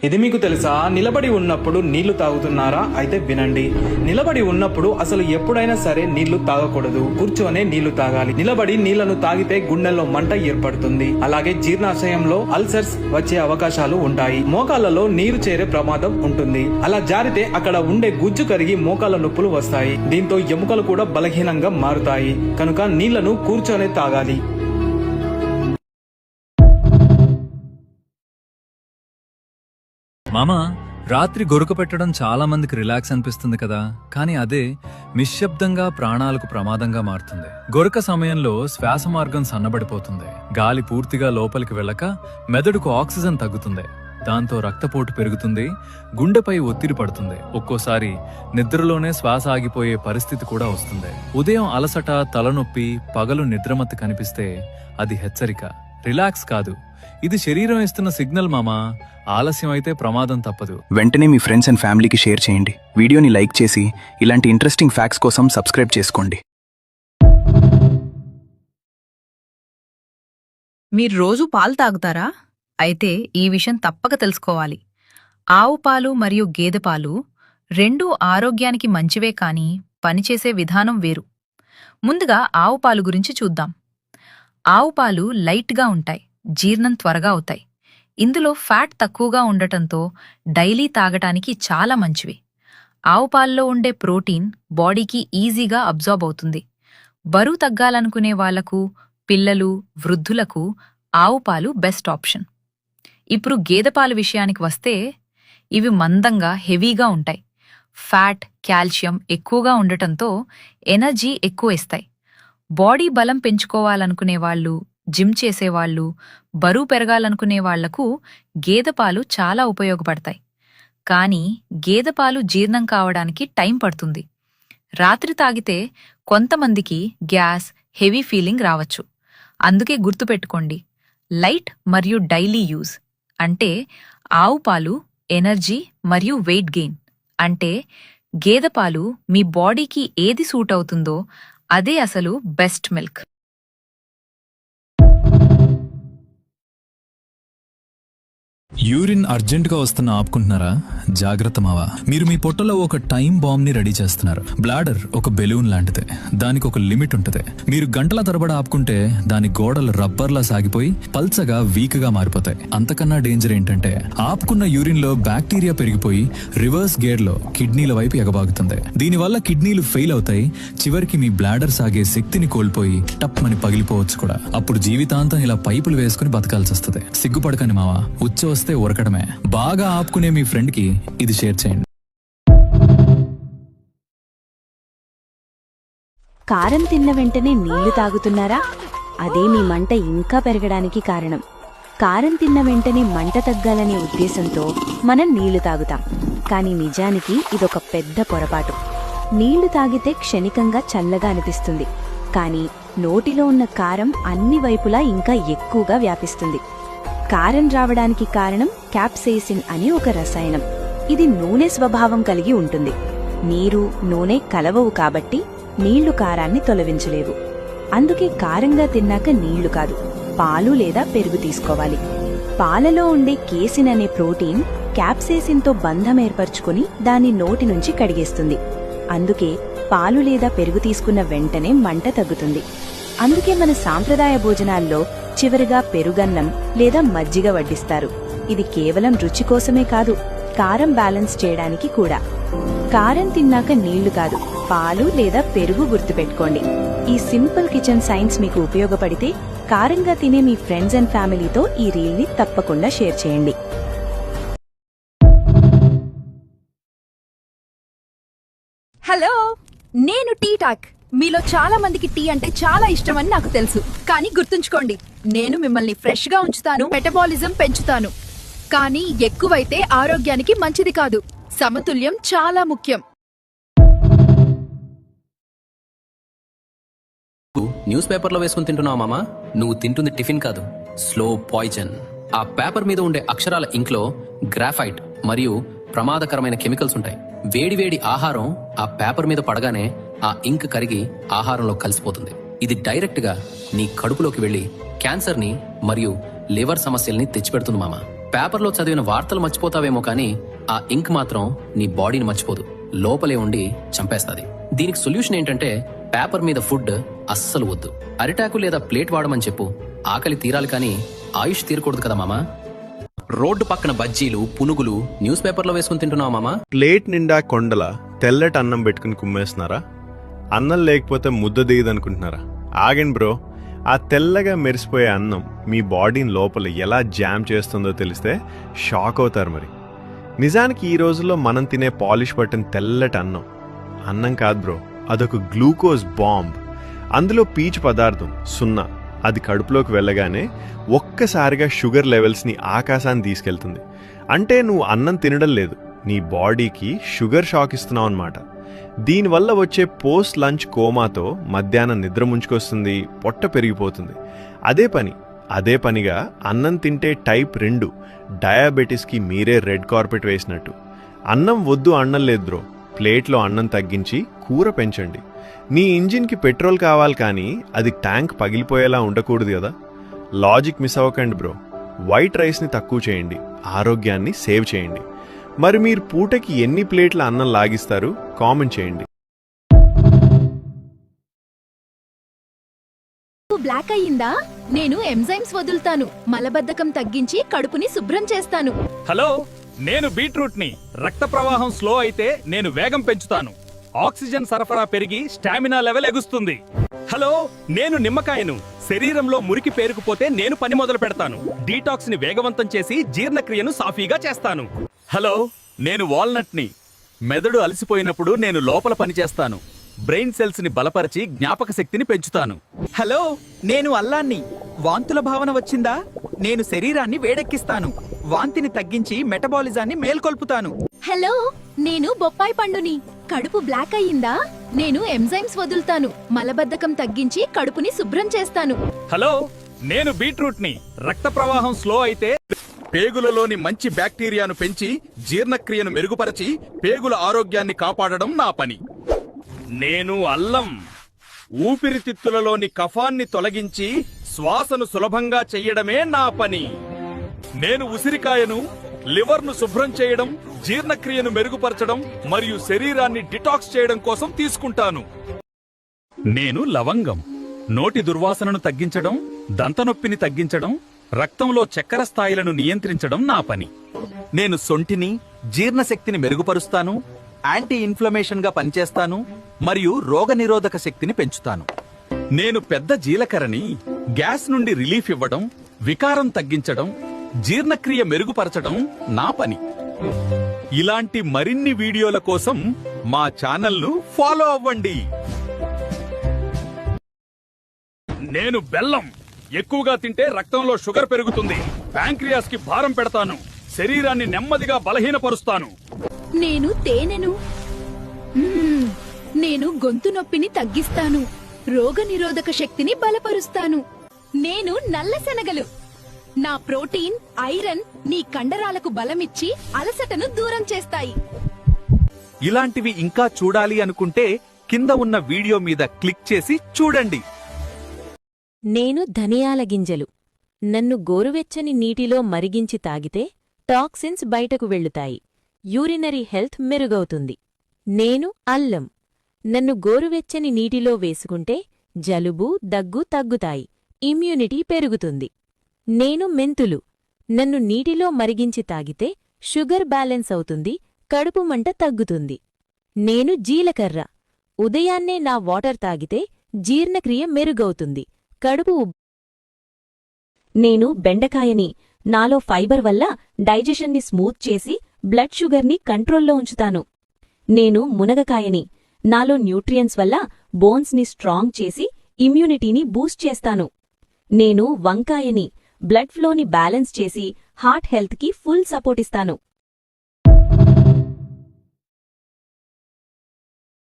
ఇది మీకు తెలుసా? నిలబడి ఉన్నప్పుడు నీళ్లు తాగుతున్నారా? అయితే వినండి. నిలబడి ఉన్నప్పుడు అసలు ఎప్పుడైనా సరే నీళ్లు తాగకూడదు. కూర్చొనే నీళ్లు తాగాలి. నిలబడి నీళ్లను తాగితే గుండెల్లో మంట ఏర్పడుతుంది. అలాగే జీర్ణాశయంలో అల్సర్స్ వచ్చే అవకాశాలు ఉంటాయి. మోకాళ్లలో నీరు చేరే ప్రమాదం ఉంటుంది. అలా జారితే అక్కడ ఉండే గుజ్జు కరిగి మోకాళ్ళ నొప్పులు వస్తాయి. దీంతో ఎముకలు కూడా బలహీనంగా మారుతాయి. కనుక నీళ్లను కూర్చొనే తాగాలి. మామా, రాత్రి గొరక పెట్టడం చాలా మందికి రిలాక్స్ అనిపిస్తుంది కదా, కానీ అదే నిశ్శబ్దంగా ప్రాణాలకు ప్రమాదంగా మారుతుంది. గొరక సమయంలో శ్వాస మార్గం సన్నబడిపోతుంది. గాలి పూర్తిగా లోపలికి వెళ్ళక మెదడుకు ఆక్సిజన్ తగ్గుతుంది. దాంతో రక్తపోటు పెరుగుతుంది, గుండెపై ఒత్తిడి పడుతుంది. ఒక్కోసారి నిద్రలోనే శ్వాస ఆగిపోయే పరిస్థితి కూడా వస్తుంది. ఉదయం అలసట, తలనొప్పి, పగలు నిద్రమత్తు కనిపిస్తే అది హెచ్చరిక, రిలాక్స్ కాదు. ఇది శరీరం ఇస్తున్న సిగ్నల్ మామా. ఆలస్యం అయితే ప్రమాదం తప్పదు. వెంటనే మీ ఫ్రెండ్స్ అండ్ ఫ్యామిలీకి షేర్ చేయండి. వీడియోని లైక్ చేసి ఇలాంటి ఇంట్రెస్టింగ్ ఫ్యాక్ట్స్ కోసం సబ్స్క్రైబ్ చేసుకోండి. మీరు రోజు పాలు తాగుతారా? అయితే ఈ విషయం తప్పక తెలుసుకోవాలి. ఆవు పాలు మరియు గేదె పాలు రెండూ ఆరోగ్యానికి మంచివే, కానీ పనిచేసే విధానం వేరు. ముందుగా ఆవు పాలు గురించి చూద్దాం. ఆవు పాలు లైట్గా ఉంటాయి, జీర్ణం త్వరగా అవుతాయి. ఇందులో ఫ్యాట్ తక్కువగా ఉండటంతో డైలీ తాగటానికి చాలా మంచివి. ఆవు పాల్లో ఉండే ప్రోటీన్ బాడీకి ఈజీగా అబ్జార్బ్ అవుతుంది. బరువు తగ్గాలనుకునే వాళ్లకు, పిల్లలు, వృద్ధులకు ఆవు పాలు బెస్ట్ ఆప్షన్. ఇప్పుడు గేదె పాలు విషయానికి వస్తే, ఇవి మందంగా, హెవీగా ఉంటాయి. ఫ్యాట్, కాల్షియం ఎక్కువగా ఉండటంతో ఎనర్జీ ఎక్కువ ఇస్తాయి. బాడీ బలం పెంచుకోవాలనుకునే వాళ్ళు, జిమ్ చేసేవాళ్లు, బరువు పెరగాలనుకునే వాళ్లకు గేదె పాలు చాలా ఉపయోగపడతాయి. కానీ గేదె పాలు జీర్ణం కావడానికి టైం పడుతుంది. రాత్రి తాగితే కొంతమందికి గ్యాస్, హెవీ ఫీలింగ్ రావచ్చు. అందుకే గుర్తుపెట్టుకోండి, లైట్ మరియు డైలీ యూజ్. అంటే ఆవు పాలు ఎనర్జీ మరియు వెయిట్ గెయిన్. అంటే గేదె పాలు మీ బాడీకి ఏది సూట్ అవుతుందో అదే అసలు బెస్ట్ మిల్క్. యూరిన్ అర్జెంటుగా వస్తున్న ఆపుకుంటున్నారా? జాగ్రత్త మావా. మీరు మీ పొట్టలో ఒక టైం బాంబ్ ని రెడీ చేస్తున్నారు. బ్లాడర్ ఒక బెలూన్ లాంటిదే. దానికి ఒక లిమిట్ ఉంటుంది. మీరు గంటల తరబడి ఆపుకుంటే దాని గోడలు రబ్బర్లా సాగిపోయి పల్చగా, వీక్ గా మారిపోతాయి. అంతకన్నా డేంజర్ ఏంటంటే, ఆపుకున్న యూరిన్ లో బ్యాక్టీరియా పెరిగిపోయి రివర్స్ గేర్ లో కిడ్నీల వైపు ఎగబాగుతుంది. దీనివల్ల కిడ్నీలు ఫెయిల్ అవుతాయి. చివరికి మీ బ్లాడర్ సాగే శక్తిని కోల్పోయి టప్ అని పగిలిపోవచ్చు కూడా. అప్పుడు జీవితాంతం ఇలా పైపులు వేసుకుని బతకాల్సి వస్తుంది. సిగ్గుపడకని మావా, ఉచ్చ వస్తే ఉరకడమే. బాగా ఆపుకునే మీ ఫ్రెండ్ కి ఇది షేర్ చేయండి. కారం తిన్న వెంటనే నీళ్లు తాగుతున్నారా? అదే మీ మంట ఇంకా పెరగడానికి కారణం. కారం తిన్న వెంటనే మంట తగ్గాలనే ఉద్దేశంతో మనం నీళ్లు తాగుతాం. కానీ నిజానికి ఇదొక పెద్ద పొరపాటు. నీళ్లు తాగితే క్షణికంగా చల్లగా అనిపిస్తుంది, కానీ నోటిలో ఉన్న కారం అన్ని వైపులా ఇంకా ఎక్కువగా వ్యాపిస్తుంది. కారం రావడానికి కారణం క్యాప్సైసిన్ అనే ఒక రసాయనం. ఇది నూనె స్వభావం కలిగి ఉంటుంది. నీరు, నూనె కలవవు కాబట్టి నీళ్లు కారాన్ని తొలగించలేవు. అందుకే కారంగా తిన్నాక నీళ్లు కాదు, పాలు లేదా పెరుగు తీసుకోవాలి. పాలలో ఉండే కేసిన్ అనే ప్రోటీన్ క్యాప్సైసిన్తో బంధం ఏర్పరచుకుని దాన్ని నోటి నుంచి కడిగేస్తుంది. అందుకే పాలు లేదా పెరుగు తీసుకున్న వెంటనే మంట తగ్గుతుంది. అందుకే మన సాంప్రదాయ భోజనాల్లో చివరిగా పెరుగన్నం లేదా మజ్జిగ వడ్డిస్తారు. ఇది కేవలం రుచి కోసమే కాదు, కారం బ్యాలెన్స్ చేయడానికి కూడా. కారం తిన్నాక నీళ్లు కాదు, పాలు లేదా పెరుగు గుర్తుపెట్టుకోండి. ఈ సింపుల్ కిచెన్ సైన్స్ మీకు ఉపయోగపడితే కారంగా తినే మీ ఫ్రెండ్స్ అండ్ ఫ్యామిలీతో ఈ రీల్ని తప్పకుండా షేర్ చేయండి. హలో, నేను టీ టాక్. మీలో చాలా మందికి టీ అంటే చాలా ఇష్టమని నాకు తెలుసు. కానీ గుర్తుంచుకోండి, నేను మిమ్మల్ని ఫ్రెష్ గా ఉంచుతాను, మెటబాలిజం పెంచుతాను. కానీ ఎక్కువైతే ఆరోగ్యానికి మంచిది కాదు. సమతుల్యం చాలా ముఖ్యం. న్యూస్ పేపర్లో వేసుకుని తింటున్నావు మామా? నువ్వు తింటుంది టిఫిన్ కాదు, స్లో పాయిజన్. ఆ పేపర్ మీద ఉండే అక్షరాల ఇంక్ లో గ్రాఫైట్ మరియు ప్రమాదకరమైన కెమికల్స్ ఉంటాయి. వేడివేడి ఆహారం ఆ పేపర్ మీద పడగానే ఆ ఇంక్ కరిగి ఆహారంలో కలిసిపోతుంది. ఇది డైరెక్ట్ గా నీ కడుపులోకి వెళ్లి క్యాన్సర్ ని మరియు లివర్ సమస్యల్ని తెచ్చిపెడుతుంది మామ. పేపర్లో చదివిన వార్తలు మర్చిపోతావేమో కానీ ఆ ఇంక్ మాత్రం నీ బాడీని మర్చిపోదు, లోపలే ఉండి చంపేస్తాది. దీనికి సొల్యూషన్ ఏంటంటే పేపర్ మీద ఫుడ్ అస్సలు వద్దు. అరిటాకు లేదా ప్లేట్ వాడమని చెప్పు. ఆకలి తీరాలి కానీ ఆయుష్ తీరకూడదు కదా మామా. రోడ్డు పక్కన బజ్జీలు, పునుగులు న్యూస్ పేపర్లో వేసుకుని తింటున్నావా మామా? ప్లేట్ నిండా కొండల తెల్లటి అన్నం పెట్టుకుని కుమ్మేస్తున్నారా? అన్నం లేకపోతే ముద్ద దిగదనుకుంటున్నారా? ఆగండి బ్రో, ఆ తెల్లగా మెరిసిపోయే అన్నం మీ బాడీని లోపల ఎలా జామ్ చేస్తుందో తెలిస్తే షాక్ అవుతారు. మరి నిజానికి ఈ రోజుల్లో మనం తినే పాలిష్ పట్టిన తెల్లటి అన్నం కాదు బ్రో, అదొక గ్లూకోజ్ బాంబ్. అందులో పీచు పదార్థం సున్నా. అది కడుపులోకి వెళ్ళగానే ఒక్కసారిగా షుగర్ లెవెల్స్ని ఆకాశాన్ని తీసుకెళ్తుంది. అంటే నువ్వు అన్నం తినడం లేదు, నీ బాడీకి షుగర్ షాక్ ఇస్తున్నావు అన్నమాట. దీనివల్ల వచ్చే పోస్ట్ లంచ్ కోమాతో మధ్యాహ్నం నిద్ర ముంచుకొస్తుంది, పొట్ట పెరిగిపోతుంది. అదే పనిగా అన్నం తింటే టైప్ 2 డయాబెటీస్కి మీరే రెడ్ కార్పెట్ వేసినట్టు. అన్నం వద్దు అన్నం లేదు బ్రో, ప్లేట్లో అన్నం తగ్గించి కూర పెంచండి. నీ ఇంజిన్కి పెట్రోల్ కావాలి కానీ అది ట్యాంక్ పగిలిపోయేలా ఉండకూడదు కదా. లాజిక్ మిస్ అవ్వకండి బ్రో. వైట్ రైస్ని తక్కువ చేయండి, ఆరోగ్యాన్ని సేవ్ చేయండి. మరి మీరు పూటకి ఎన్ని ప్లేట్ల అన్నం లాగిస్తారు? కామెంట్ చేయండి. బ్లాక్ అయ్యిందా? నేను ఎంజైమ్స్ వదులుతాను, మలబద్ధకం తగ్గించి కడుపుని శుభ్రం చేస్తాను. హలో, నేను బీట్రూట్ ని. రక్త ప్రవాహం స్లో అయితే నేను వేగం పెంచుతాను. ఆక్సిజన్ సరఫరా పెరిగి స్టామినా లెవెల్ ఎగుస్తుంది. హలో, నేను నిమ్మకాయను. శరీరంలో మురికి పేరుకుపోతే నేను పని మొదలు పెడతాను. డీటాక్స్ ని వేగవంతం చేసి జీర్ణక్రియను సాఫీగా చేస్తాను. హలో, నేను వాల్నట్ ని. మెదడు అలసిపోయినప్పుడు నేను లోపల పని చేస్తాను. బ్రెయిన్ సెల్స్ ని బలపరిచి జ్ఞాపక శక్తిని పెంచుతాను. హలో, నేను అల్లాన్ని. వాంతుల భావన వచ్చిందా? నేను శరీరాన్ని వేడెక్కిస్తాను. వాంతిని తగ్గించి మెటబాలిజాన్ని మేల్కొల్పుతాను. హలో, నేను బొప్పాయి పండుని. కడుపు బ్లాక్ అయ్యిందా? నేను ఎంజైమ్స్ వదులుతాను, మలబద్ధకం తగ్గించి కడుపుని శుభ్రం చేస్తాను. హలో, నేను బీట్రూట్ ని. రక్త ప్రవాహం స్లో అయితే పేగులలోని మంచి బ్యాక్టీరియాను పెంచి జీర్ణక్రియను మెరుగుపరచి పేగుల ఆరోగ్యాన్ని కాపాడడం నా పని. నేను అల్లం. ఊపిరితిత్తులలోని కఫాన్ని తొలగించి శ్వాసను సులభంగా చెయ్యడమే నా పని. నేను ఉసిరికాయను. లివర్ను శుభ్రం చేయడం, జీర్ణక్రియను మెరుగుపరచడం మరియు శరీరాన్ని డిటాక్స్ చేయడం కోసం తీసుకుంటాను. నేను లవంగం. నోటి దుర్వాసనను తగ్గించడం, దంతనొప్పిని తగ్గించడం, రక్తంలో చక్కెర స్థాయిలను నియంత్రించడం నా పని. నేను సొంటిని. జీర్ణశక్తిని మెరుగుపరుస్తాను, యాంటీ ఇన్ఫ్లమేషన్ గా పనిచేస్తాను మరియు రోగనిరోధక శక్తిని పెంచుతాను. నేను పెద్ద జీలకర్రని. గ్యాస్ నుండి రిలీఫ్ ఇవ్వడం, వికారం తగ్గించడం, జీర్ణక్రియ మెరుగుపరచడం నా పని. ఇలాంటి మరిన్ని వీడియోల కోసం మా ఛానల్ను ఫాలో అవ్వండి. నేను బెల్లం. ఎక్కువగా తింటే రక్తంలో షుగర్ పెరుగుతుంది. ప్యాంక్రియాస్ కి భారం పెడతాను. శరీరాన్ని నెమ్మదిగా బలహీనపరుస్తాను. నేను తేనెను. నేను గొంతు నొప్పిని తగ్గిస్తాను, రోగనిరోధక శక్తిని బలపరుస్తాను. నేను నల్ల శనగలు. నా ప్రోటీన్, ఐరన్ నీ కండరాలకు బలమిచ్చి అలసటను దూరం చేస్తాయి. ఇలాంటివి ఇంకా చూడాలి అనుకుంటే కింద ఉన్న వీడియో మీద క్లిక్ చేసి చూడండి. నేను ధనియాల గింజలు. నన్ను గోరువెచ్చని నీటిలో మరిగించి తాగితే టాక్సిన్స్ బయటకు వెళ్లుతాయి, యూరినరీ హెల్త్ మెరుగవుతుంది. నేను అల్లం. నన్ను గోరువెచ్చని నీటిలో వేసుకుంటే జలుబు, దగ్గు తగ్గుతాయి, ఇమ్యూనిటీ పెరుగుతుంది. నేను మెంతులు. నన్ను నీటిలో మరిగించి తాగితే షుగర్ బ్యాలెన్స్ అవుతుంది, కడుపు మంట తగ్గుతుంది. నేను జీలకర్ర. ఉదయాన్నే నా వాటర్ తాగితే జీర్ణక్రియ మెరుగవుతుంది, కడుపు నేను బెండకాయని. నాలో ఫైబర్ వల్ల డైజెషన్ని స్మూత్ చేసి బ్లడ్ షుగర్ని కంట్రోల్లో ఉంచుతాను. నేను మునగకాయని. నాలో న్యూట్రియన్స్ వల్ల బోన్స్ని స్ట్రాంగ్ చేసి ఇమ్యూనిటీని బూస్ట్ చేస్తాను. నేను వంకాయని. బ్లడ్ ఫ్లోని బ్యాలెన్స్ చేసి హార్ట్ హెల్త్కి ఫుల్ సపోర్ట్ ఇస్తాను.